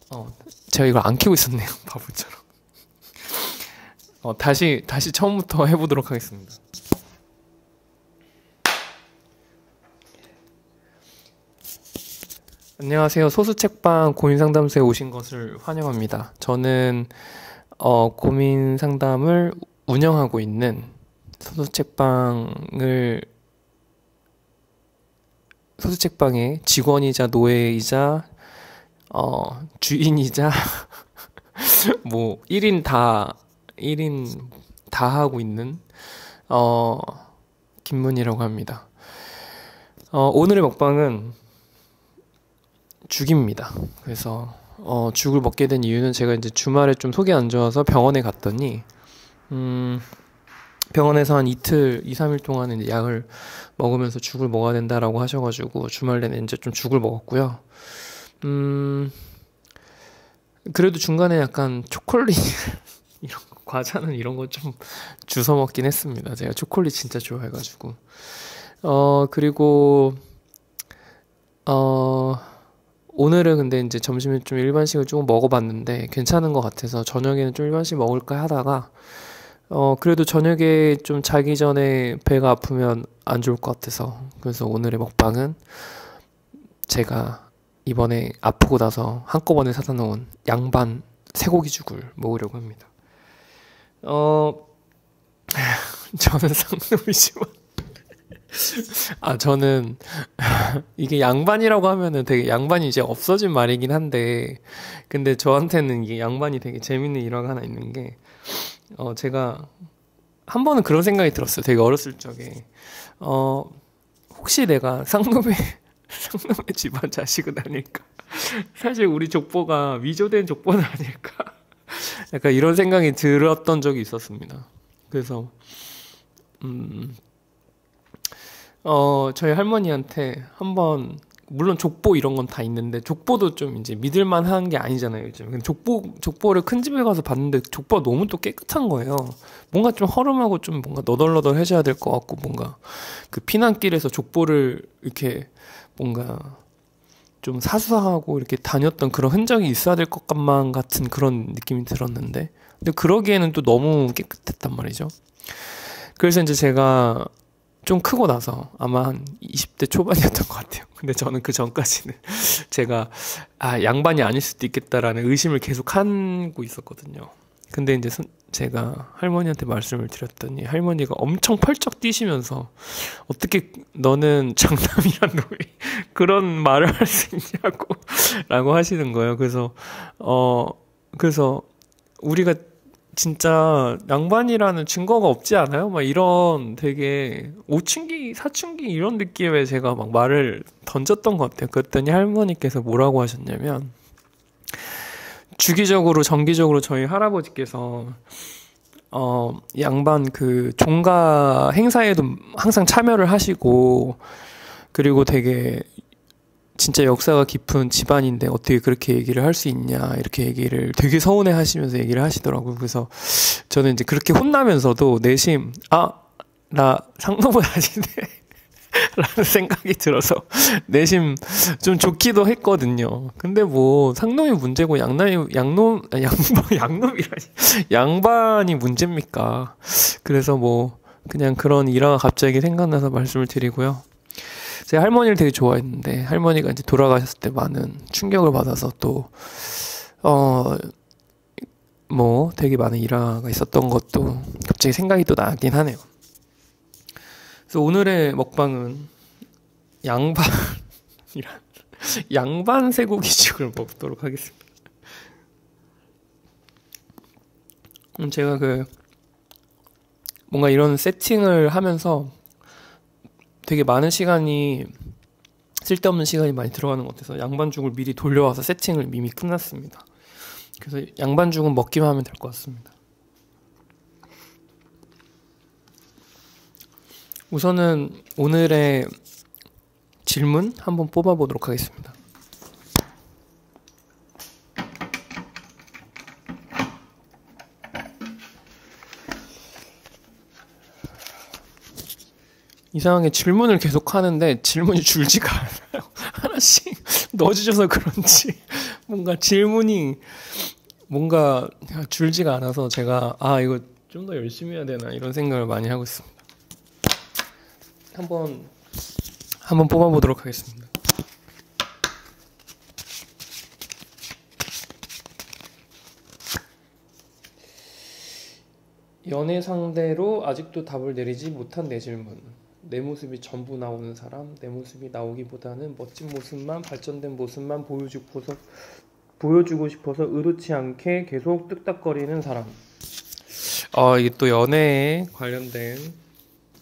어, 제가 이걸 안 켜고 있었네요. 바보처럼. 다시 처음부터 해보도록 하겠습니다. 안녕하세요. 소수책방 고민상담소에 오신 것을 환영합니다. 저는 고민 상담을 운영하고 있는 소수책방의 직원이자 노예이자 주인이자 뭐 1인 다 하고 있는 김문이라고 합니다. 오늘의 먹방은 죽입니다. 그래서 죽을 먹게 된 이유는 제가 이제 주말에 좀 속이 안 좋아서 병원에 갔더니 병원에서 한 2, 3일 동안 이제 약을 먹으면서 죽을 먹어야 된다라고 하셔가지고 주말 내내 이제 좀 죽을 먹었고요. 그래도 중간에 약간 초콜릿 이런 과자는 이런 거 좀 주워 먹긴 했습니다. 제가 초콜릿 진짜 좋아해가지고. 그리고 오늘은 근데 이제 점심에 좀 일반식을 조금 먹어봤는데 괜찮은 것 같아서 저녁에는 좀 일반식 먹을까 하다가 그래도 저녁에 좀 자기 전에 배가 아프면 안 좋을 것 같아서 그래서 오늘의 먹방은 제가 이번에 아프고 나서 한꺼번에 사다 놓은 양반 쇠고기죽을 먹으려고 합니다. 저는 상놈이지만 저는 이게 양반이라고 하면은 되게 양반이 이제 없어진 말이긴 한데 근데 저한테는 이게 양반이 되게 재밌는 일화가 하나 있는 게 제가 한 번은 그런 생각이 들었어요. 되게 어렸을 적에 혹시 내가 상놈의 집안 자식은 아닐까? 사실 우리 족보가 위조된 족보는 아닐까? 약간 이런 생각이 들었던 적이 있었습니다. 그래서 저희 할머니한테 한번 물론 족보 이런 건 다 있는데 족보도 좀 이제 믿을만한 게 아니잖아요 요즘. 근데 족보를 큰 집에 가서 봤는데 족보가 너무 또 깨끗한 거예요. 뭔가 좀 허름하고 좀 뭔가 너덜너덜 해줘야 될 것 같고 뭔가 그 피난길에서 족보를 이렇게 뭔가 좀 사수하고 이렇게 다녔던 그런 흔적이 있어야 될 것만 같은 그런 느낌이 들었는데 근데 그러기에는 또 너무 깨끗했단 말이죠. 그래서 이제 제가 좀 크고 나서 아마 한 20대 초반이었던 것 같아요. 근데 저는 그 전까지는 제가 양반이 아닐 수도 있겠다라는 의심을 계속 하고 있었거든요. 근데 이제 제가 할머니한테 말씀을 드렸더니 할머니가 엄청 펄쩍 뛰시면서 어떻게 너는 장남이란 놈이 그런 말을 할 수 있냐고 라고 하시는 거예요. 그래서 우리가 진짜 양반이라는 증거가 없지 않아요? 막 이런 되게 오춘기, 사춘기 이런 느낌의 제가 막 말을 던졌던 것 같아요. 그랬더니 할머니께서 뭐라고 하셨냐면 주기적으로 정기적으로 저희 할아버지께서 양반 그 종가 행사에도 항상 참여를 하시고 그리고 되게 진짜 역사가 깊은 집안인데 어떻게 그렇게 얘기를 할 수 있냐 이렇게 얘기를 되게 서운해 하시면서 얘기를 하시더라고요. 그래서 저는 이제 그렇게 혼나면서도 내심 나 상놈은 아닌데 라는 생각이 들어서 내심 좀 좋기도 했거든요. 근데 뭐 상놈이 문제고 양반이 문제입니까? 그래서 뭐 그냥 그런 일화가 갑자기 생각나서 말씀을 드리고요. 제가 할머니를 되게 좋아했는데 할머니가 이제 돌아가셨을 때 많은 충격을 받아서 또 뭐 되게 많은 일화가 있었던 것도 갑자기 생각이 또 나긴 하네요. 그래서 오늘의 먹방은 양반 쇠고기죽을 먹도록 하겠습니다. 제가 뭔가 이런 세팅을 하면서 되게 많은 시간이 쓸데없는 시간이 많이 들어가는 것 같아서 양반죽을 미리 돌려와서 세팅을 이미 끝났습니다. 그래서 양반죽은 먹기만 하면 될 것 같습니다. 우선은 오늘의 질문 한번 뽑아보도록 하겠습니다. 이상하게 질문을 계속 하는데 질문이 줄지가 않아요. 하나씩 넣어주셔서 그런지 뭔가 질문이 뭔가 줄지가 않아서 제가 이거 좀 더 열심히 해야 되나 이런 생각을 많이 하고 있습니다. 한번 뽑아보도록 하겠습니다. 연애 상대로 아직도 답을 내리지 못한 내 질문. 내 모습이 전부 나오는 사람. 내 모습이 나오기보다는 멋진 모습만, 발전된 모습만 보여주고 싶어서 의도치 않게 계속 뚝딱거리는 사람. 이게 또 연애에 관련된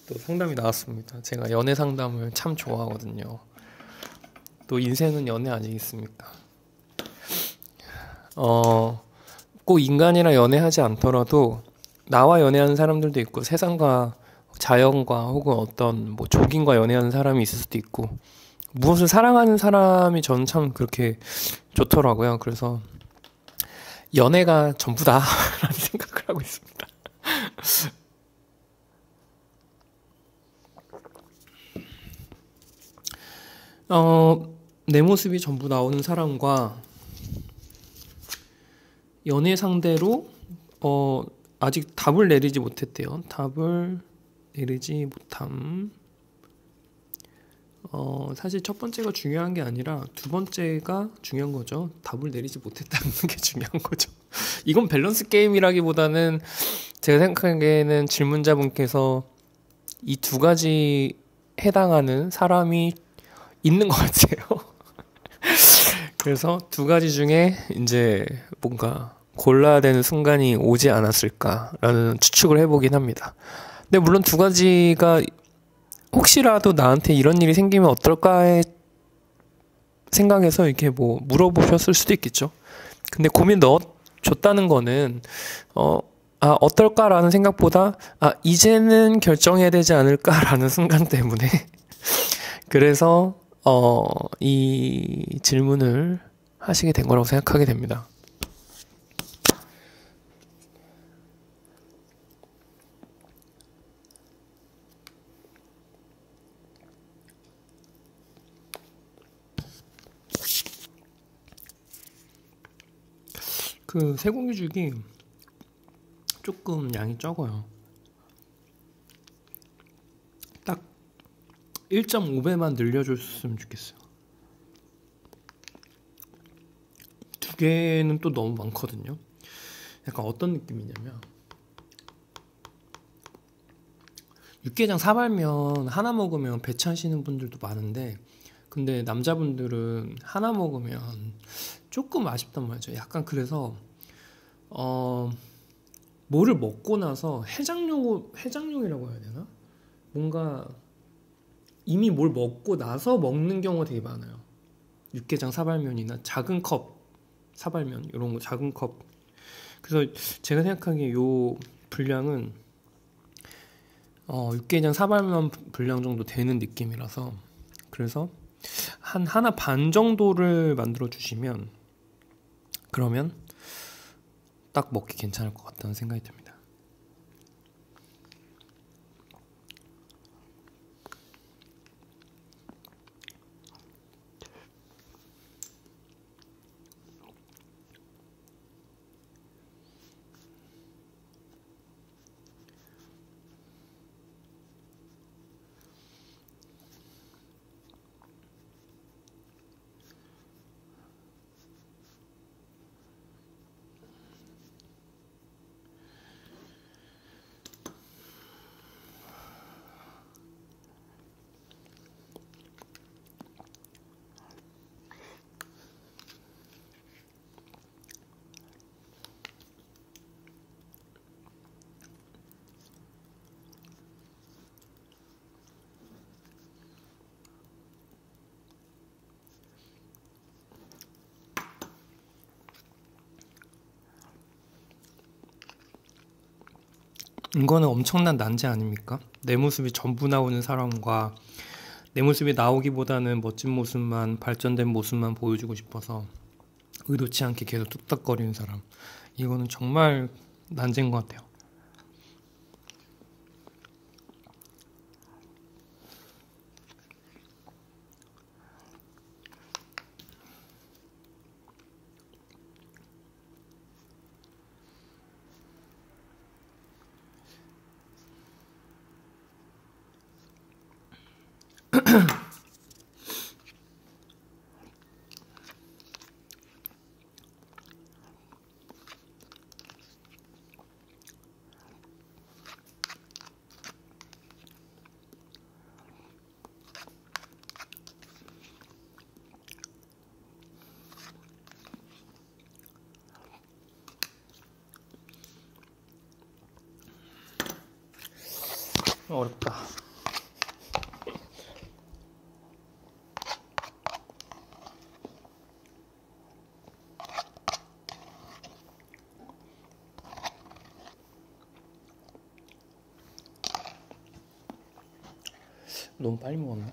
또 상담이 나왔습니다. 제가 연애 상담을 참 좋아하거든요. 또 인생은 연애 아니겠습니까? 꼭 인간이랑 연애하지 않더라도 나와 연애하는 사람들도 있고, 세상과 자연과 혹은 어떤 뭐 조깅과 연애하는 사람이 있을 수도 있고, 무엇을 사랑하는 사람이 저는 참 그렇게 좋더라고요. 그래서 연애가 전부다라는 생각을 하고 있습니다. 내 모습이 전부 나오는 사람과 연애 상대로 아직 답을 내리지 못했대요. 답을 내리지 못함. 사실 첫 번째가 중요한 게 아니라 두 번째가 중요한 거죠. 답을 내리지 못했다는 게 중요한 거죠. 이건 밸런스 게임이라기보다는 제가 생각하기에는 질문자분께서 이 두 가지 해당하는 사람이 있는 것 같아요. 그래서 두 가지 중에 이제 뭔가 골라야 되는 순간이 오지 않았을까라는 추측을 해보긴 합니다. 근데 물론 두 가지가 혹시라도 나한테 이런 일이 생기면 어떨까의 생각해서 이렇게 뭐 물어보셨을 수도 있겠죠. 근데 고민 넣어줬다는 거는 어떨까라는 생각보다 이제는 결정해야 되지 않을까라는 순간 때문에 그래서 이 질문을 하시게 된 거라고 생각하게 됩니다. 그 세공유죽이 조금 양이 적어요. 딱 1.5배만 늘려줬으면 좋겠어요. 두 개는 또 너무 많거든요. 약간 어떤 느낌이냐면 육개장 사발면 하나 먹으면 배 차시는 분들도 많은데, 근데 남자분들은 하나 먹으면 조금 아쉽단 말이죠. 약간 그래서 뭐를 먹고 나서 해장용이라고 해야 되나? 뭔가 이미 뭘 먹고 나서 먹는 경우가 되게 많아요. 육개장 사발면이나 작은 컵 사발면 이런 거 작은 컵. 그래서 제가 생각하기에 요 분량은 육개장 사발면 분량 정도 되는 느낌이라서, 그래서 한 하나 반 정도를 만들어 주시면 그러면 딱 먹기 괜찮을 것 같다는 생각이 듭니다. 이거는 엄청난 난제 아닙니까? 내 모습이 전부 나오는 사람과 내 모습이 나오기보다는 멋진 모습만, 발전된 모습만 보여주고 싶어서 의도치 않게 계속 뚝딱거리는 사람. 이거는 정말 난제인 것 같아요. 어렵다. 너무 빨리 먹었나?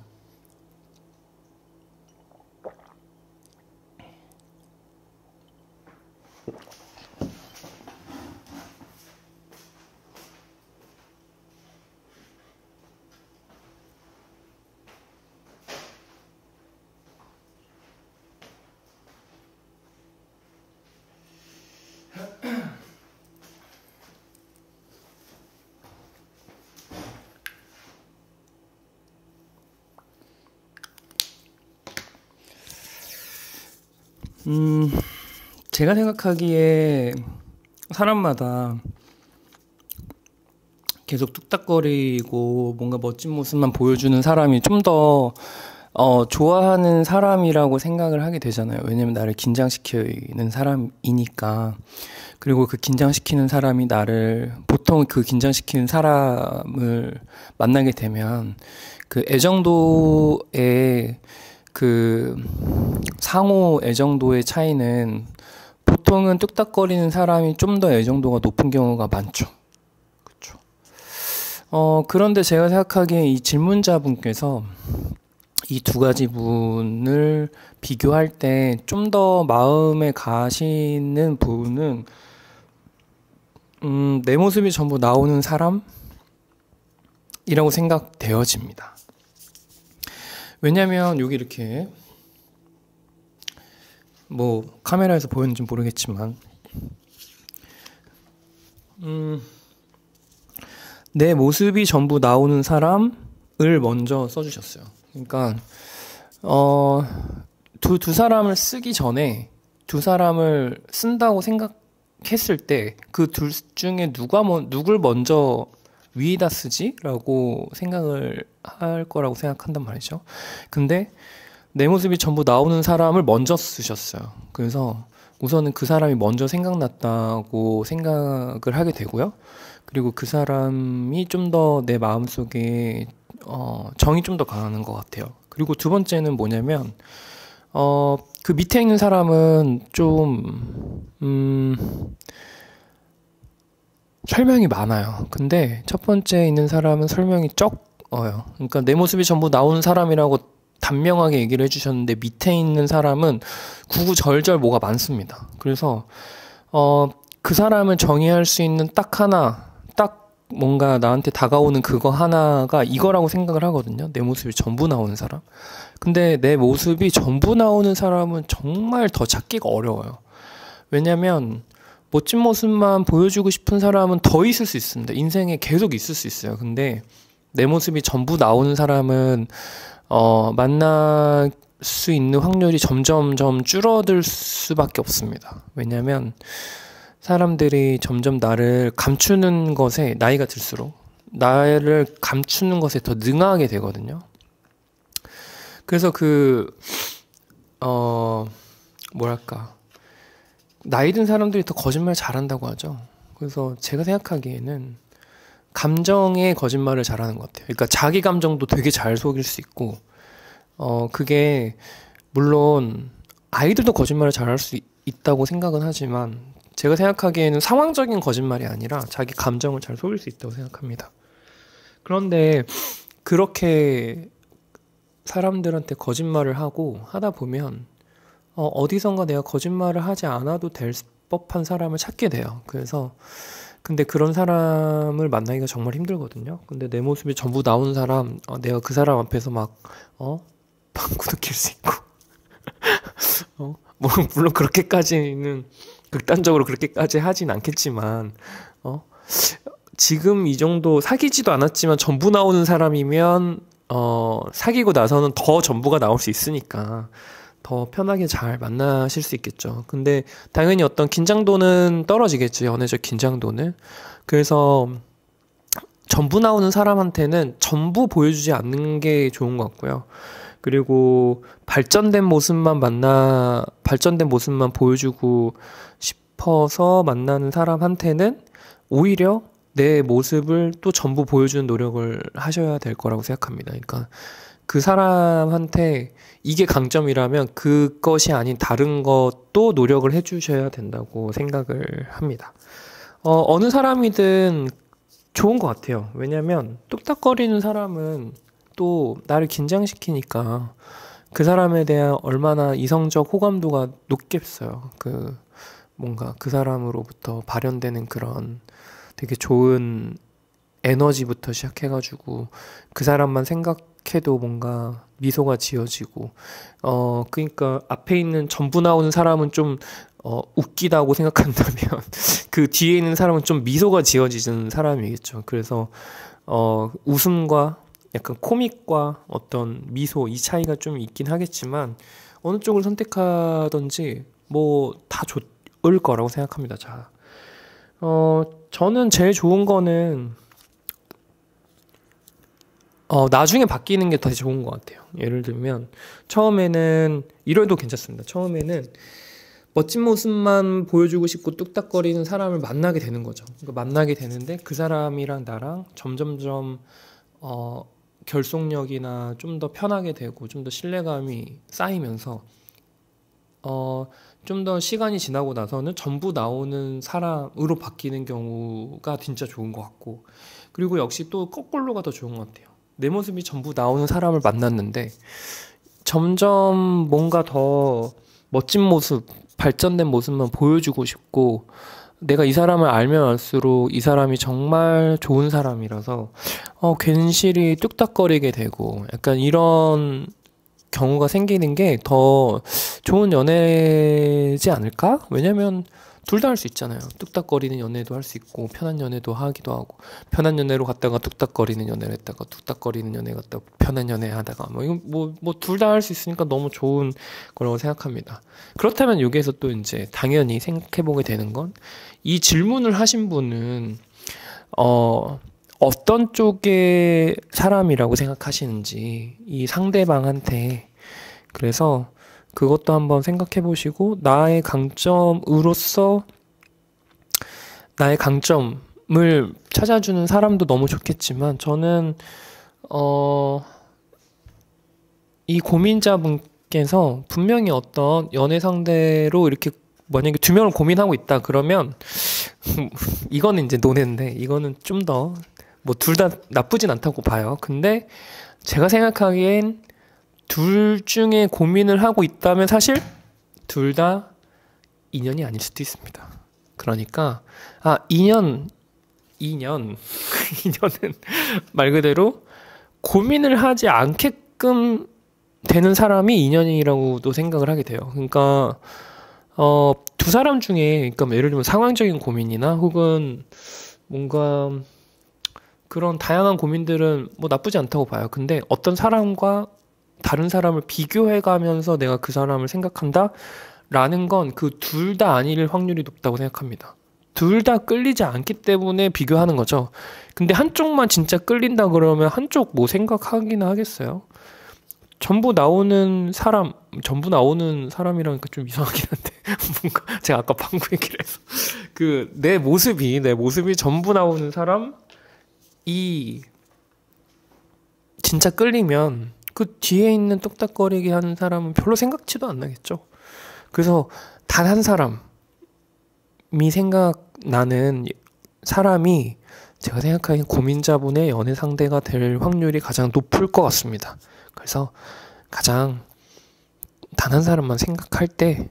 제가 생각하기에 사람마다 계속 뚝딱거리고 뭔가 멋진 모습만 보여주는 사람이 좀 더 좋아하는 사람이라고 생각을 하게 되잖아요. 왜냐면 나를 긴장시키는 사람이니까. 그리고 그 긴장시키는 사람이 나를, 보통 그 긴장시키는 사람을 만나게 되면 그 애정도의 그 상호 애정도의 차이는 보통은 뚝딱거리는 사람이 좀 더 애정도가 높은 경우가 많죠. 그렇죠. 그런데 제가 생각하기에 이 질문자분께서 이 두 가지 분을 비교할 때 좀 더 마음에 가시는 부분은 내 모습이 전부 나오는 사람이라고 생각되어집니다. 왜냐면 여기 이렇게 뭐 카메라에서 보였는지 모르겠지만 내 모습이 전부 나오는 사람을 먼저 써주셨어요. 그러니까 두 사람을 쓰기 전에 두 사람을 쓴다고 생각했을 때 그 둘 중에 누굴 먼저 위에다 쓰지? 라고 생각을 할 거라고 생각한단 말이죠. 근데 내 모습이 전부 나오는 사람을 먼저 쓰셨어요. 그래서 우선은 그 사람이 먼저 생각났다고 생각을 하게 되고요. 그리고 그 사람이 좀 더 내 마음속에 정이 좀 더 강한 것 같아요. 그리고 두 번째는 뭐냐면 그 밑에 있는 사람은 좀 설명이 많아요. 근데 첫 번째 있는 사람은 설명이 적어요. 그러니까 내 모습이 전부 나오는 사람이라고 단명하게 얘기를 해주셨는데 밑에 있는 사람은 구구절절 뭐가 많습니다. 그래서 그 사람을 정의할 수 있는 딱 하나, 딱 뭔가 나한테 다가오는 그거 하나가 이거라고 생각을 하거든요. 내 모습이 전부 나오는 사람. 근데 내 모습이 전부 나오는 사람은 정말 더 찾기가 어려워요. 왜냐면 멋진 모습만 보여주고 싶은 사람은 더 있을 수 있습니다. 인생에 계속 있을 수 있어요. 근데 내 모습이 전부 나오는 사람은 만날 수 있는 확률이 점점점 줄어들 수밖에 없습니다. 왜냐면 사람들이 점점 나를 감추는 것에, 나이가 들수록 나를 감추는 것에 더 능하게 되거든요. 그래서 뭐랄까, 나이 든 사람들이 더 거짓말 잘한다고 하죠. 그래서 제가 생각하기에는 감정의 거짓말을 잘하는 것 같아요. 그러니까 자기 감정도 되게 잘 속일 수 있고, 그게 물론 아이들도 거짓말을 잘할 수 있다고 생각은 하지만 제가 생각하기에는 상황적인 거짓말이 아니라 자기 감정을 잘 속일 수 있다고 생각합니다. 그런데 그렇게 사람들한테 거짓말을 하고 하다 보면 어디선가 내가 거짓말을 하지 않아도 될 법한 사람을 찾게 돼요. 그래서 근데 그런 사람을 만나기가 정말 힘들거든요. 근데 내 모습이 전부 나오는 사람, 내가 그 사람 앞에서 막 방구도 낄 수 있고 물론 그렇게까지는 극단적으로 그렇게까지 하진 않겠지만 지금 이 정도 사귀지도 않았지만 전부 나오는 사람이면 사귀고 나서는 더 전부가 나올 수 있으니까 더 편하게 잘 만나실 수 있겠죠. 근데 당연히 어떤 긴장도는 떨어지겠지, 연애적 긴장도는. 그래서 전부 나오는 사람한테는 전부 보여주지 않는 게 좋은 것 같고요. 그리고 발전된 모습만 보여주고 싶어서 만나는 사람한테는 오히려 내 모습을 또 전부 보여주는 노력을 하셔야 될 거라고 생각합니다. 그러니까 그 사람한테 이게 강점이라면 그것이 아닌 다른 것도 노력을 해주셔야 된다고 생각을 합니다. 어느 사람이든 좋은 것 같아요. 왜냐면 뚝딱거리는 사람은 또 나를 긴장시키니까 그 사람에 대한 얼마나 이성적 호감도가 높겠어요. 뭔가 그 사람으로부터 발현되는 그런 되게 좋은 에너지부터 시작해가지고 그 사람만 생각해도 뭔가 미소가 지어지고 그러니까 앞에 있는 전부 나오는 사람은 좀 웃기다고 생각한다면 그 뒤에 있는 사람은 좀 미소가 지어지는 사람이겠죠. 그래서 웃음과 약간 코믹과 어떤 미소 이 차이가 좀 있긴 하겠지만 어느 쪽을 선택하든지 뭐 다 좋을 거라고 생각합니다. 자, 저는 제일 좋은 거는 나중에 바뀌는 게 더 좋은 것 같아요. 예를 들면 처음에는 이래도 괜찮습니다. 처음에는 멋진 모습만 보여주고 싶고 뚝딱거리는 사람을 만나게 되는 거죠. 그러니까 만나게 되는데 그 사람이랑 나랑 점점점 결속력이나 좀 더 편하게 되고 좀 더 신뢰감이 쌓이면서 좀 더 시간이 지나고 나서는 전부 나오는 사람으로 바뀌는 경우가 진짜 좋은 것 같고, 그리고 역시 또 거꾸로가 더 좋은 것 같아요. 내 모습이 전부 나오는 사람을 만났는데 점점 뭔가 더 멋진 모습, 발전된 모습만 보여주고 싶고, 내가 이 사람을 알면 알수록 이 사람이 정말 좋은 사람이라서 괜시리 뚝딱거리게 되고 약간 이런 경우가 생기는 게 더 좋은 연애지 않을까? 왜냐면 둘 다 할 수 있잖아요. 뚝딱거리는 연애도 할 수 있고 편한 연애도 하기도 하고, 편한 연애로 갔다가 뚝딱거리는 연애를 했다가 뚝딱거리는 연애 갔다가 편한 연애 하다가 뭐 둘 다 할 수 있으니까 너무 좋은 거라고 생각합니다. 그렇다면 여기에서 또 이제 당연히 생각해보게 되는 건, 이 질문을 하신 분은 어떤 쪽의 사람이라고 생각하시는지 이 상대방한테, 그래서 그것도 한번 생각해 보시고 나의 강점으로서 나의 강점을 찾아주는 사람도 너무 좋겠지만, 저는 이 고민자분께서 분명히 어떤 연애 상대로 이렇게 만약에 두 명을 고민하고 있다 그러면 이거는 이제 논외인데, 이거는 좀 더 뭐 둘 다 나쁘진 않다고 봐요. 근데 제가 생각하기엔 둘 중에 고민을 하고 있다면 사실 둘 다 인연이 아닐 수도 있습니다. 그러니까 인연 인연은 말 그대로 고민을 하지 않게끔 되는 사람이 인연이라고도 생각을 하게 돼요. 그러니까 두 사람 중에, 그러니까 예를 들면 상황적인 고민이나 혹은 뭔가 그런 다양한 고민들은 뭐 나쁘지 않다고 봐요. 근데 어떤 사람과 다른 사람을 비교해가면서 내가 그 사람을 생각한다? 라는 건 그 둘 다 아닐 확률이 높다고 생각합니다. 둘 다 끌리지 않기 때문에 비교하는 거죠. 근데 한쪽만 진짜 끌린다 그러면 한쪽 뭐 생각하기나 하겠어요? 전부 나오는 사람이라니까 좀 이상하긴 한데, 뭔가, 제가 아까 방구 얘기를 해서. 내 모습이 전부 나오는 사람이 진짜 끌리면 그 뒤에 있는 똑딱거리게 하는 사람은 별로 생각지도 안 나겠죠. 그래서 단 한 사람이 생각나는 사람이 제가 생각하기엔 고민자분의 연애 상대가 될 확률이 가장 높을 것 같습니다. 그래서 가장 단 한 사람만 생각할 때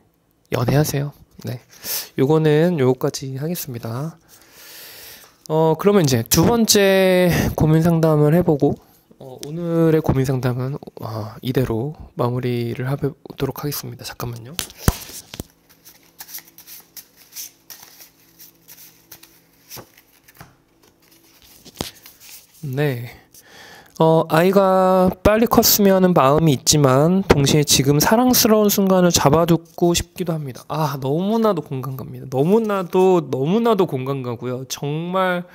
연애하세요. 네. 요거까지 하겠습니다. 그러면 이제 두 번째 고민 상담을 해보고, 오늘의 고민 상담은 이대로 마무리를 해보도록 하겠습니다. 잠깐만요. 네. 아이가 빨리 컸으면 하는 마음이 있지만 동시에 지금 사랑스러운 순간을 잡아두고 싶기도 합니다. 아, 너무나도 공감 갑니다. 너무나도 공감 가고요. 정말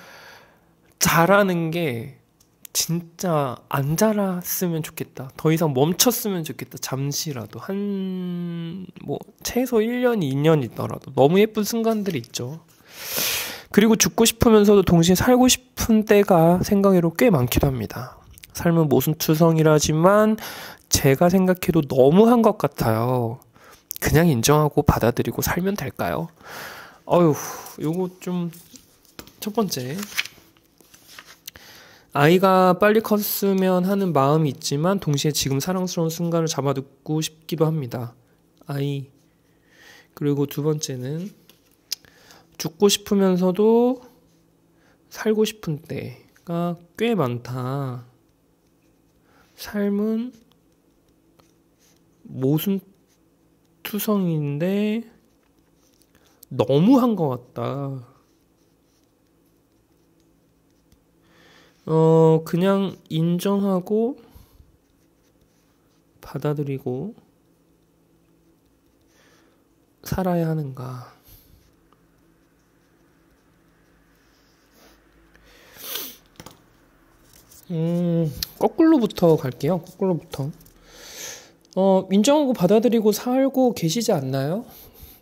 잘하는 게 진짜 안 자랐으면 좋겠다. 더 이상 멈췄으면 좋겠다. 잠시라도. 뭐, 최소 1년, 2년이더라도. 너무 예쁜 순간들이 있죠. 그리고 죽고 싶으면서도 동시에 살고 싶은 때가 생각외로 꽤 많기도 합니다. 삶은 모순투성이라지만 제가 생각해도 너무한 것 같아요. 그냥 인정하고 받아들이고 살면 될까요? 요거 좀 첫 번째. 아이가 빨리 컸으면 하는 마음이 있지만 동시에 지금 사랑스러운 순간을 잡아두고 싶기도 합니다. 아이. 그리고 두 번째는 죽고 싶으면서도 살고 싶은 때가 꽤 많다. 삶은 모순투성인데 너무한 것 같다. 그냥 인정하고 받아들이고 살아야 하는가. 거꾸로부터 갈게요. 거꾸로부터. 인정하고 받아들이고 살고 계시지 않나요?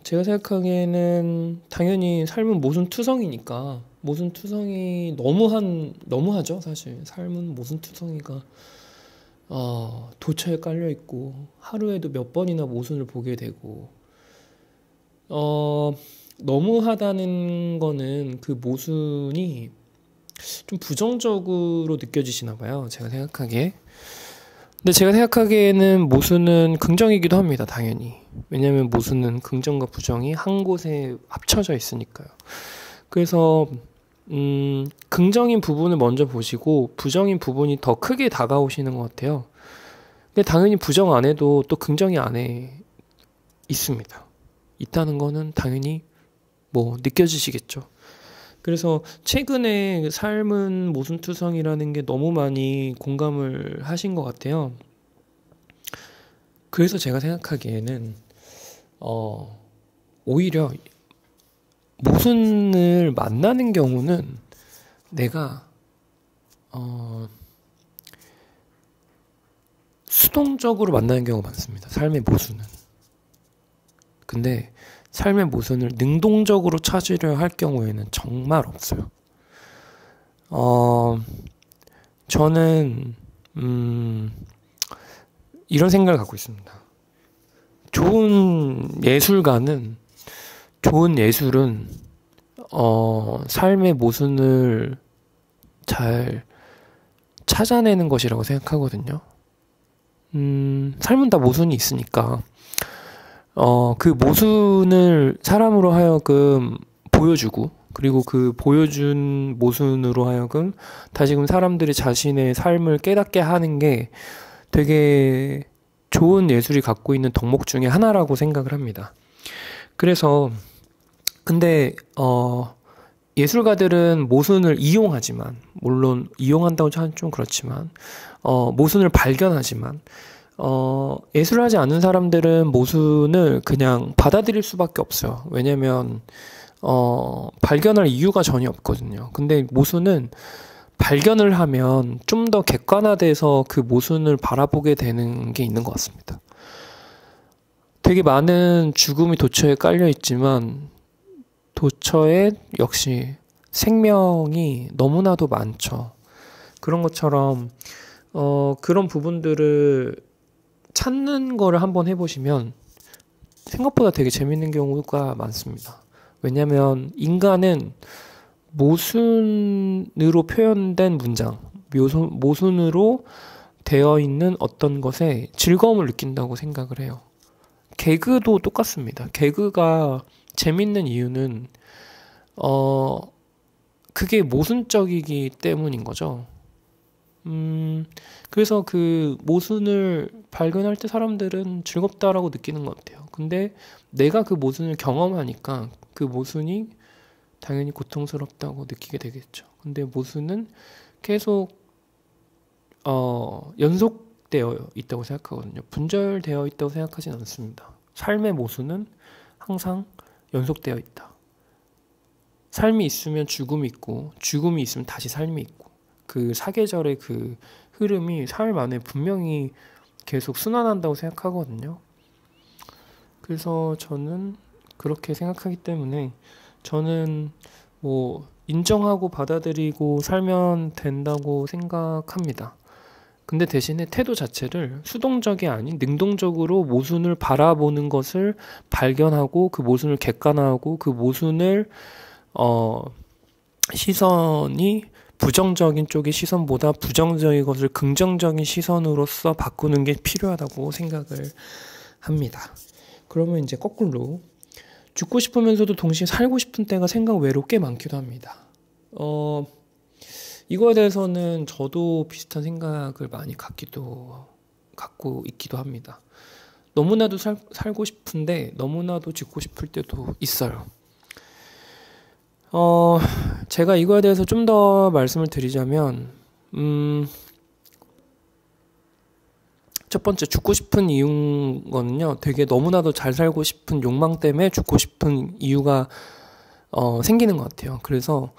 제가 생각하기에는 당연히 삶은 모순투성이니까 모순투성이 너무하죠. 사실 삶은 모순투성이가 도처에 깔려 있고 하루에도 몇 번이나 모순을 보게 되고 너무하다는 거는 그 모순이 좀 부정적으로 느껴지시나 봐요. 제가 생각하기에. 근데 제가 생각하기에는 모순은 긍정이기도 합니다. 당연히. 왜냐하면 모순은 긍정과 부정이 한 곳에 합쳐져 있으니까요. 그래서 긍정인 부분을 먼저 보시고 부정인 부분이 더 크게 다가오시는 것 같아요. 근데 당연히 부정 안에도 또 긍정이 안에 있습니다. 있다는 거는 당연히 뭐 느껴지시겠죠. 그래서 최근에 삶은 모순투성이라는 게 너무 많이 공감을 하신 것 같아요. 그래서 제가 생각하기에는 오히려 모순을 만나는 경우는 내가 수동적으로 만나는 경우가 많습니다. 삶의 모순은. 근데 삶의 모순을 능동적으로 찾으려 할 경우에는 정말 없어요. 저는 이런 생각을 갖고 있습니다. 좋은 예술은 삶의 모순을 잘 찾아내는 것이라고 생각하거든요. 삶은 다 모순이 있으니까 그 모순을 사람으로 하여금 보여주고 그리고 그 보여준 모순으로 하여금 다시금 사람들이 자신의 삶을 깨닫게 하는 게 되게 좋은 예술이 갖고 있는 덕목 중에 하나라고 생각을 합니다. 그래서 근데 예술가들은 모순을 이용하지만 물론 이용한다고 하면 좀 그렇지만 모순을 발견하지만 예술을 하지 않는 사람들은 모순을 그냥 받아들일 수밖에 없어요. 왜냐면 발견할 이유가 전혀 없거든요. 근데 모순은 발견을 하면 좀 더 객관화돼서 그 모순을 바라보게 되는 게 있는 것 같습니다. 되게 많은 죽음이 도처에 깔려 있지만 도처에 역시 생명이 너무나도 많죠. 그런 것처럼 그런 부분들을 찾는 거를 한번 해보시면 생각보다 되게 재밌는 경우가 많습니다. 왜냐하면 인간은 모순으로 표현된 문장, 모순으로 되어 있는 어떤 것에 즐거움을 느낀다고 생각을 해요. 개그도 똑같습니다. 개그가 재밌는 이유는 그게 모순적이기 때문인 거죠. 그래서 그 모순을 발견할 때 사람들은 즐겁다라고 느끼는 것 같아요. 근데 내가 그 모순을 경험하니까 그 모순이 당연히 고통스럽다고 느끼게 되겠죠. 근데 모순은 계속 연속되어 있다고 생각하거든요. 분절되어 있다고 생각하진 않습니다. 삶의 모순은 항상 연속되어 있다. 삶이 있으면 죽음이 있고, 죽음이 있으면 다시 삶이 있고, 그 사계절의 그 흐름이 삶 안에 분명히 계속 순환한다고 생각하거든요. 그래서 저는 그렇게 생각하기 때문에 저는 뭐 인정하고 받아들이고 살면 된다고 생각합니다. 근데 대신에 태도 자체를 수동적이 아닌 능동적으로 모순을 바라보는 것을 발견하고 그 모순을 객관화하고 그 모순을 시선이 부정적인 쪽의 시선보다 부정적인 것을 긍정적인 시선으로서 바꾸는 게 필요하다고 생각을 합니다. 그러면 이제 거꾸로 죽고 싶으면서도 동시에 살고 싶은 때가 생각 외로 꽤 많기도 합니다. 이거에 대해서는 저도 비슷한 생각을 많이 갖고 있기도 합니다. 너무나도 살고 싶은데 너무나도 죽고 싶을 때도 있어요. 제가 이거에 대해서 좀 더 말씀을 드리자면, 첫 번째 죽고 싶은 이유는요, 되게 너무나도 잘 살고 싶은 욕망 때문에 죽고 싶은 이유가 생기는 것 같아요. 그래서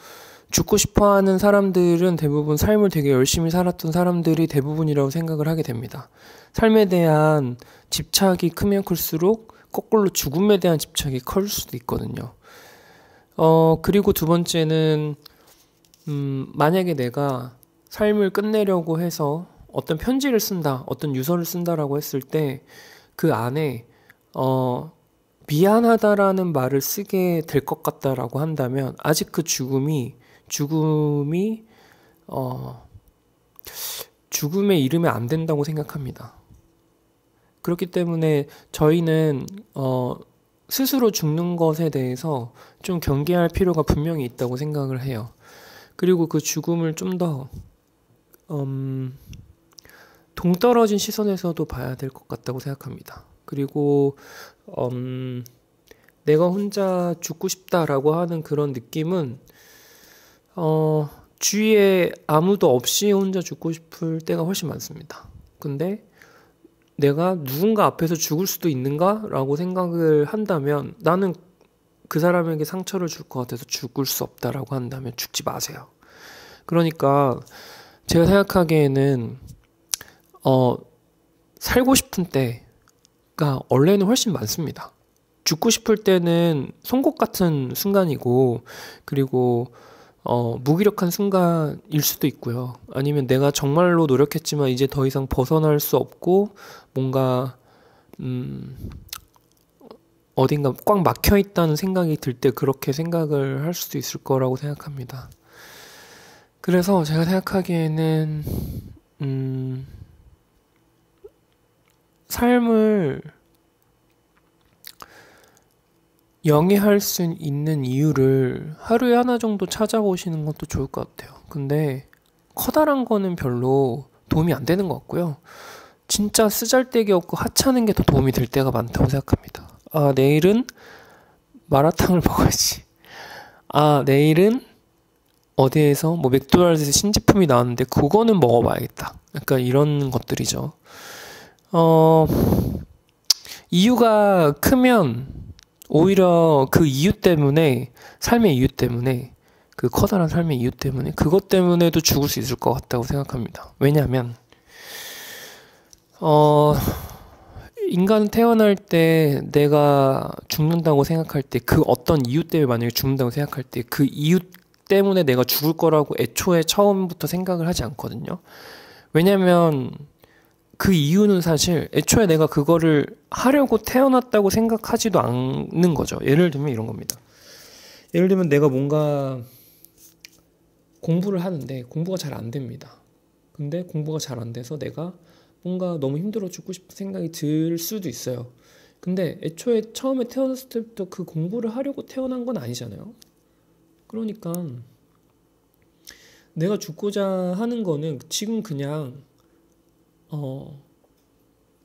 죽고 싶어 하는 사람들은 대부분 삶을 되게 열심히 살았던 사람들이 대부분이라고 생각을 하게 됩니다. 삶에 대한 집착이 크면 클수록 거꾸로 죽음에 대한 집착이 클 수도 있거든요. 그리고 두 번째는, 만약에 내가 삶을 끝내려고 해서 어떤 편지를 쓴다, 어떤 유서를 쓴다라고 했을 때 그 안에, 미안하다라는 말을 쓰게 될 것 같다라고 한다면 아직 그 죽음이, 죽음에 이르면 안 된다고 생각합니다. 그렇기 때문에 저희는, 스스로 죽는 것에 대해서 좀 경계할 필요가 분명히 있다고 생각을 해요. 그리고 그 죽음을 좀 더 동떨어진 시선에서도 봐야 될 것 같다고 생각합니다. 그리고 내가 혼자 죽고 싶다라고 하는 그런 느낌은 주위에 아무도 없이 혼자 죽고 싶을 때가 훨씬 많습니다. 근데 내가 누군가 앞에서 죽을 수도 있는가라고 생각을 한다면 나는 그 사람에게 상처를 줄 것 같아서 죽을 수 없다라고 한다면 죽지 마세요. 그러니까 제가 생각하기에는 살고 싶은 때가 원래는 훨씬 많습니다. 죽고 싶을 때는 송곳 같은 순간이고 그리고 무기력한 순간일 수도 있고요. 아니면 내가 정말로 노력했지만 이제 더 이상 벗어날 수 없고 뭔가 어딘가 꽉 막혀 있다는 생각이 들 때 그렇게 생각을 할 수도 있을 거라고 생각합니다. 그래서 제가 생각하기에는 삶을 영위할 수 있는 이유를 하루에 하나 정도 찾아보시는 것도 좋을 것 같아요. 근데 커다란 거는 별로 도움이 안 되는 것 같고요. 진짜 쓰잘데기 없고 하찮은 게 더 도움이 될 때가 많다고 생각합니다. 아, 내일은 마라탕을 먹어야지. 아, 내일은 어디에서 뭐 맥도날드에서 신제품이 나왔는데 그거는 먹어봐야겠다. 약간 이런 것들이죠. 이유가 크면 오히려 그 이유 때문에, 삶의 이유 때문에, 그 커다란 삶의 이유 때문에, 그것 때문에도 죽을 수 있을 것 같다고 생각합니다. 왜냐하면, 인간은 태어날 때 내가 죽는다고 생각할 때, 그 어떤 이유 때문에 만약에 죽는다고 생각할 때, 그 이유 때문에 내가 죽을 거라고 애초에 처음부터 생각을 하지 않거든요. 왜냐면, 그 이유는 사실 애초에 내가 그거를 하려고 태어났다고 생각하지도 않는 거죠. 예를 들면 이런 겁니다. 예를 들면 내가 뭔가 공부를 하는데 공부가 잘 안 됩니다. 근데 공부가 잘 안 돼서 내가 뭔가 너무 힘들어 죽고 싶은 생각이 들 수도 있어요. 근데 애초에 처음에 태어났을 때부터 그 공부를 하려고 태어난 건 아니잖아요. 그러니까 내가 죽고자 하는 거는 지금 그냥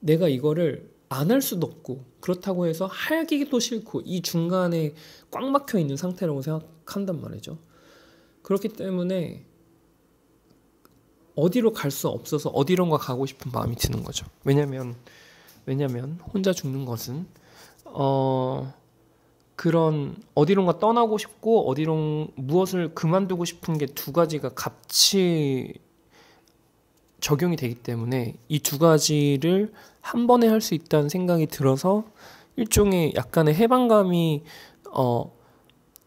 내가 이거를 안 할 수도 없고 그렇다고 해서 하기도 싫고 이 중간에 꽉 막혀 있는 상태라고 생각한단 말이죠. 그렇기 때문에 어디로 갈 수 없어서 어디론가 가고 싶은 마음이 드는 거죠. 왜냐면 혼자 죽는 것은 그런 어디론가 떠나고 싶고 무엇을 그만두고 싶은 게 두 가지가 같이 적용이 되기 때문에 이 두 가지를 한 번에 할 수 있다는 생각이 들어서 일종의 약간의 해방감이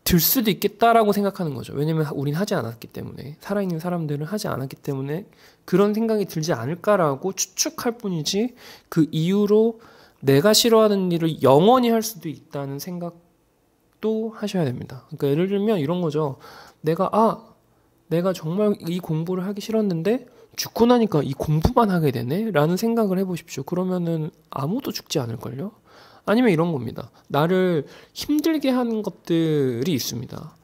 들 수도 있겠다라고 생각하는 거죠. 왜냐면 우린 하지 않았기 때문에, 살아있는 사람들은 하지 않았기 때문에 그런 생각이 들지 않을까라고 추측할 뿐이지, 그 이후로 내가 싫어하는 일을 영원히 할 수도 있다는 생각도 하셔야 됩니다. 그러니까 예를 들면 이런 거죠. 내가 정말 이 공부를 하기 싫었는데 죽고 나니까 이 공부만 하게 되네? 라는 생각을 해보십시오. 그러면은 아무도 죽지 않을걸요? 아니면 이런 겁니다. 나를 힘들게 하는 것들이 있습니다.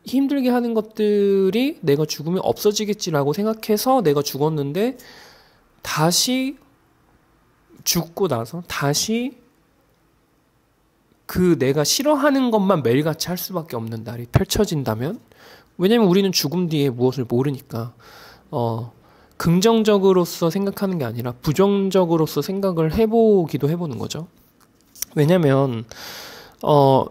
힘들게 하는 것들이 내가 죽으면 없어지겠지라고 생각해서 내가 죽었는데, 다시 죽고 나서 다시 그 내가 싫어하는 것만 매일같이 할 수밖에 없는 날이 펼쳐진다면, 왜냐면 우리는 죽음 뒤에 무엇을 모르니까 긍정적으로서 생각하는 게 아니라 부정적으로서 생각을 해보는 거죠. 왜냐면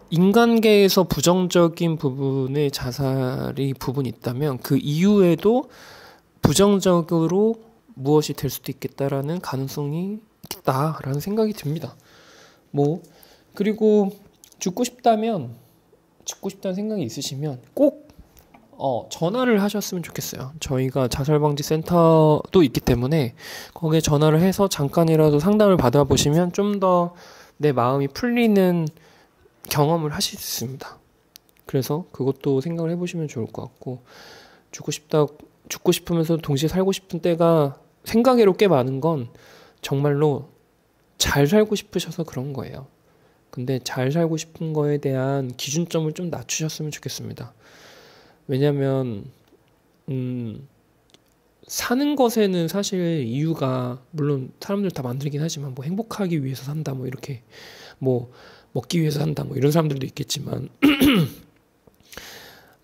인간계에서 부정적인 부분의 자살이 부분이 있다면 그 이후에도 부정적으로 무엇이 될 수도 있겠다라는 가능성이 있다라는 생각이 듭니다. 그리고 죽고 싶다는 생각이 있으시면 꼭 전화를 하셨으면 좋겠어요. 저희가 자살방지센터도 있기 때문에 거기에 전화를 해서 잠깐이라도 상담을 받아보시면 좀 더 내 마음이 풀리는 경험을 하실 수 있습니다. 그래서 그것도 생각을 해보시면 좋을 것 같고, 죽고 싶으면서 동시에 살고 싶은 때가 생각외로 꽤 많은 건 정말로 잘 살고 싶으셔서 그런 거예요. 근데 잘 살고 싶은 거에 대한 기준점을 좀 낮추셨으면 좋겠습니다. 왜냐면 사는 것에는 사실 이유가, 물론 사람들 다 만들긴 하지만 행복하기 위해서 산다, 이렇게 먹기 위해서 산다, 이런 사람들도 있겠지만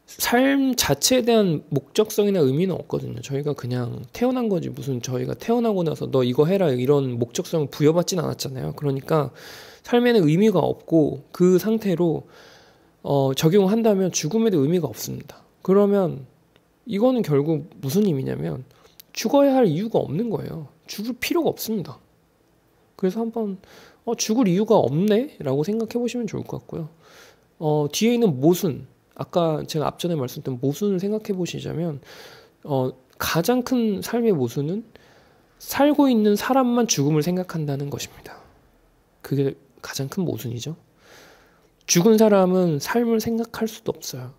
삶 자체에 대한 목적성이나 의미는 없거든요. 저희가 그냥 태어난 거지, 무슨 저희가 태어나고 나서 너 이거 해라 이런 목적성을 부여받진 않았잖아요. 그러니까 삶에는 의미가 없고 그 상태로 적용을 한다면 죽음에도 의미가 없습니다. 그러면 이거는 결국 무슨 의미냐면 죽어야 할 이유가 없는 거예요. 죽을 필요가 없습니다. 그래서 한번 죽을 이유가 없네? 라고 생각해 보시면 좋을 것 같고요. 뒤에 있는 모순, 아까 제가 앞전에 말씀드린 모순을 생각해 보시자면 가장 큰 삶의 모순은 살고 있는 사람만 죽음을 생각한다는 것입니다. 그게 가장 큰 모순이죠. 죽은 사람은 삶을 생각할 수도 없어요.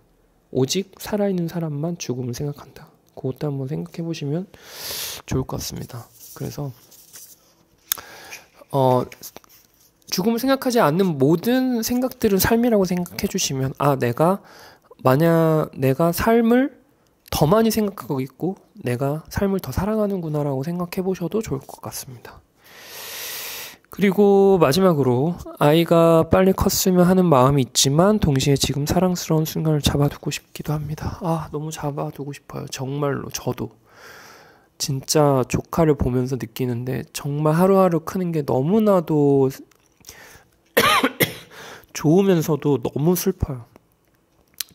오직 살아있는 사람만 죽음을 생각한다. 그것도 한번 생각해 보시면 좋을 것 같습니다. 그래서 죽음을 생각하지 않는 모든 생각들은 삶이라고 생각해 주시면, 내가 삶을 더 많이 생각하고 있고 내가 삶을 더 사랑하는구나 라고 생각해 보셔도 좋을 것 같습니다. 그리고 마지막으로, 아이가 빨리 컸으면 하는 마음이 있지만 동시에 지금 사랑스러운 순간을 잡아두고 싶기도 합니다. 너무 잡아두고 싶어요. 정말로 저도 진짜 조카를 보면서 느끼는데 정말 하루하루 크는 게 너무나도 좋으면서도 너무 슬퍼요.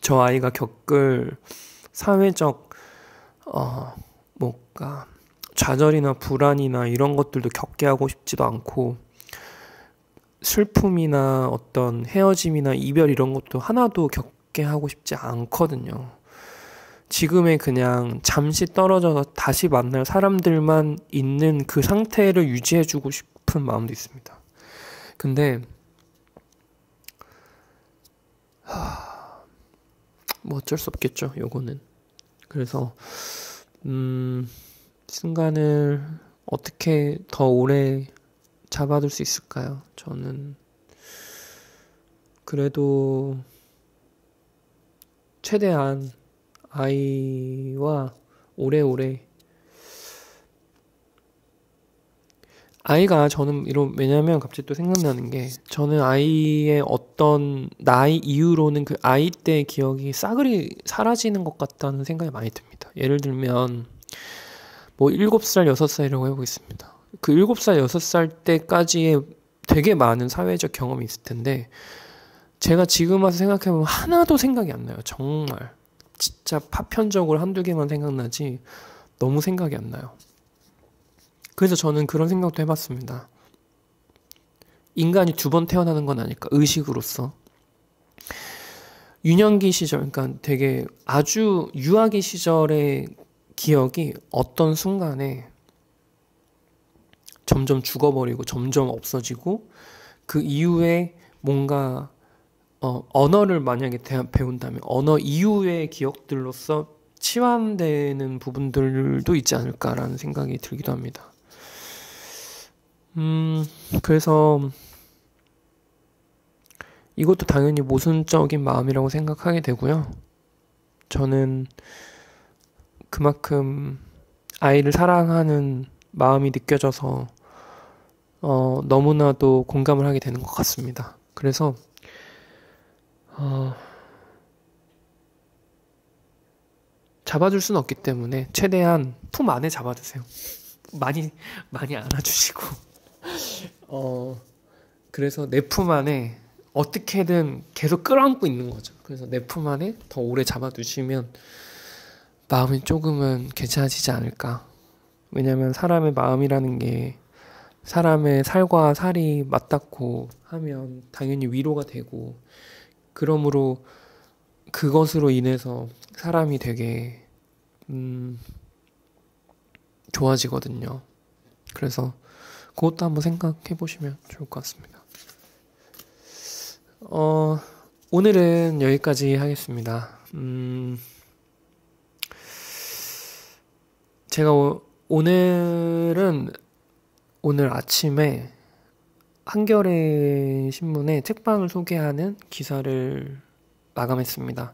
저 아이가 겪을 사회적 좌절이나 불안이나 이런 것들도 겪게 하고 싶지도 않고, 슬픔이나 어떤 헤어짐이나 이별 이런 것도 하나도 겪게 하고 싶지 않거든요. 지금의 그냥 잠시 떨어져서 다시 만날 사람들만 있는 그 상태를 유지해주고 싶은 마음도 있습니다. 근데 어쩔 수 없겠죠, 요거는. 그래서 순간을 어떻게 더 오래 잡아둘 수 있을까요? 저는 그래도 최대한 아이와 오래오래, 왜냐면 갑자기 또 생각나는 게, 저는 아이의 어떤 나이 이후로는 그 아이 때의 기억이 싸그리 사라지는 것 같다는 생각이 많이 듭니다. 예를 들면 뭐 7살, 6살이라고 해보겠습니다. 그 7살, 6살 때까지의 되게 많은 사회적 경험이 있을 텐데 제가 지금 와서 생각해보면 하나도 생각이 안 나요. 정말 진짜 파편적으로 한두 개만 생각나지 너무 생각이 안 나요. 그래서 저는 그런 생각도 해봤습니다. 인간이 2번 태어나는 건 아닐까, 의식으로서. 유년기 시절, 그러니까 되게 아주 유아기 시절의 기억이 어떤 순간에 점점 죽어버리고 점점 없어지고 그 이후에 뭔가 언어를 만약에 배운다면 언어 이후의 기억들로서 치환되는 부분들도 있지 않을까라는 생각이 들기도 합니다. 그래서 이것도 당연히 모순적인 마음이라고 생각하게 되고요. 저는 그만큼 아이를 사랑하는 마음이 느껴져서 너무나도 공감을 하게 되는 것 같습니다. 그래서 잡아줄 수는 없기 때문에 최대한 품 안에 잡아주세요. 많이 안아주시고 그래서 내 품 안에 어떻게든 계속 끌어안고 있는 거죠. 그래서 내 품 안에 더 오래 잡아두시면 마음이 조금은 괜찮아지지 않을까. 왜냐면 사람의 마음이라는 게 사람의 살과 살이 맞닿고 하면 당연히 위로가 되고 그러므로 그것으로 인해서 사람이 되게 좋아지거든요. 그래서 그것도 한번 생각해 보시면 좋을 것 같습니다. 오늘은 여기까지 하겠습니다. 제가 오늘 아침에 한겨레 신문에 책방을 소개하는 기사를 마감했습니다.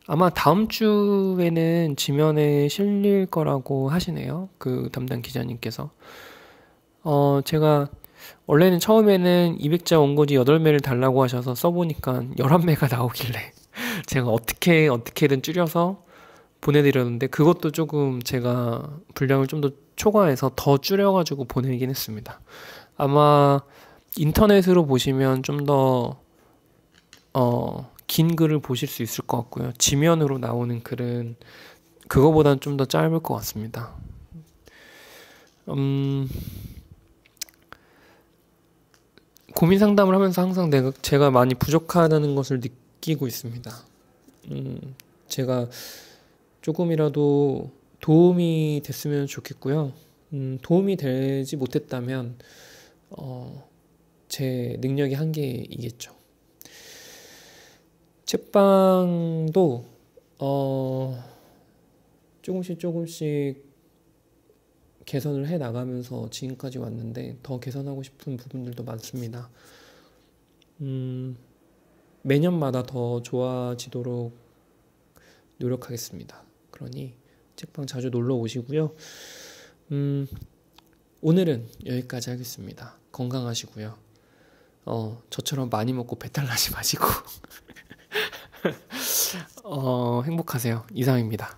아마 다음 주에는 지면에 실릴 거라고 하시네요. 그 담당 기자님께서. 제가 원래는 처음에는 200자 원고지 8매를 달라고 하셔서 써보니까 11매가 나오길래 제가 어떻게든 줄여서 보내드렸는데 그것도 조금 제가 분량을 좀 더 초과해서 더 줄여가지고 보내긴 했습니다. 아마 인터넷으로 보시면 좀 더 긴 글을 보실 수 있을 것 같고요. 지면으로 나오는 글은 그거보다는 좀 더 짧을 것 같습니다. 고민 상담을 하면서 항상 제가 많이 부족하다는 것을 느끼고 있습니다. 제가 조금이라도 도움이 됐으면 좋겠고요. 도움이 되지 못했다면 제 능력이 한계이겠죠. 책방도 조금씩 개선을 해 나가면서 지금까지 왔는데 더 개선하고 싶은 부분들도 많습니다. 매년마다 더 좋아지도록 노력하겠습니다. 그러니 책방 자주 놀러 오시고요. 오늘은 여기까지 하겠습니다. 건강하시고요. 저처럼 많이 먹고 배탈 나지 마시고 행복하세요. 이상입니다.